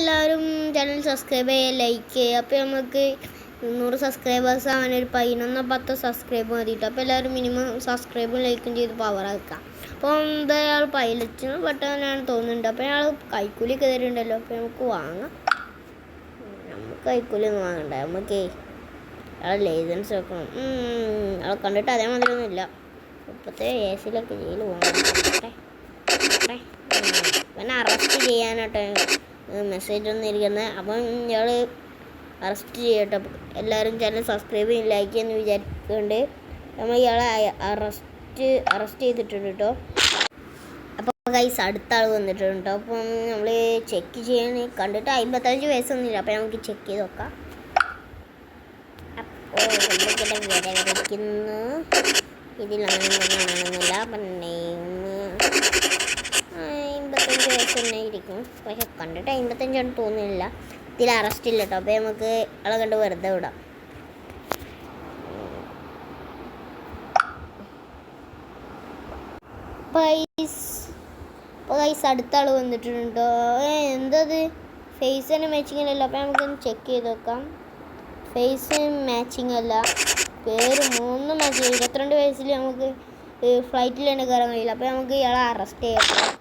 എല്ലാവരും channel subscribe ചെയ്യുക, like ചെയ്യുക. അപ്പോൾ നമുക്ക് 100 സബ്സ്ക്രൈബേഴ്സ് ആവാൻ ഒരു 11-10 സബ്സ്ക്രൈബ് മതിയിട്ട്. അപ്പോൾ എല്ലാവരും മിനിമം സബ്സ്ക്രൈബും ലൈക്കും ചെയ്ത് പവർ ആക്കുക. അപ്പോൾ എന്താ അയാൾ പൈലറ്റിന് പെട്ടെന്നാണ് തോന്നുന്നുണ്ട്. അപ്പോൾ അയാൾ കൈക്കൂലിയൊക്കെ തരുന്നുണ്ടല്ലോ. അപ്പോൾ നമുക്ക് വാങ്ങാം. നമുക്ക് കൈക്കൂലി ഒന്നും വാങ്ങണ്ട. നമുക്ക് അയാൾ ലൈസൻസ് വെക്കണം. അയാളെ കണ്ടിട്ട് അതേമാതിരിയൊന്നുമില്ല. ഇപ്പോഴത്തെ AC-ലൊക്കെ ജയിലിൽ പോകണം. പിന്നെ അറസ്റ്റ് ചെയ്യാനായിട്ട് മെസ്സേജ് ഒന്നിരിക്കുന്നത്. അപ്പം ഇയാൾ അറസ്റ്റ് ചെയ്യട്ടെ. എല്ലാവരും ചാനൽ സബ്സ്ക്രൈബ് ചെയ്യും, ലൈക്ക് ചെയ്യുമെന്ന് വിചാരിക്കുന്നുണ്ട്. നമ്മൾ ഇയാളെ അറസ്റ്റ് ചെയ്തിട്ടുണ്ട് കേട്ടോ. അപ്പോൾ ഗൈസ് അടുത്ത ആൾ വന്നിട്ടുണ്ട് കേട്ടോ. അപ്പം നമ്മൾ ചെക്ക് ചെയ്യാൻ കണ്ടിട്ട് 55 വയസ്സൊന്നുമില്ല. അപ്പോൾ നമുക്ക് ചെക്ക് ചെയ്ത് നോക്കാം. അപ്പോൾ വരയ്ക്കുന്നു. ഇതിലങ്ങനെ കാണുന്നില്ല. അപ്പം 55 വയസ്സ് തന്നെ ഇരിക്കും. പക്ഷെ കണ്ടിട്ട് 55 തോന്നുന്നില്ല. ഇതിൽ അറസ്റ്റ് ഇല്ല കേട്ടോ. അപ്പോൾ നമുക്ക് ആളെ കണ്ട് വെറുതെ വിടാം. അപ്പോൾ ഗൈസ് അടുത്ത ആൾ വന്നിട്ടുണ്ടോ. എന്തത് ഫേസ് തന്നെ മാച്ചിങ് അല്ല. അപ്പോൾ നമുക്കൊന്ന് ചെക്ക് ചെയ്ത് നോക്കാം. ഫേസ് മാച്ചിങ് അല്ല, പേര് 3 മാച്ച്. 22 വയസ്സിൽ നമുക്ക് ഫ്ലൈറ്റിൽ തന്നെ കയറാൻ കഴിയില്ല. അപ്പോൾ നമുക്ക് ഇയാളെ അറസ്റ്റ് ചെയ്യാം.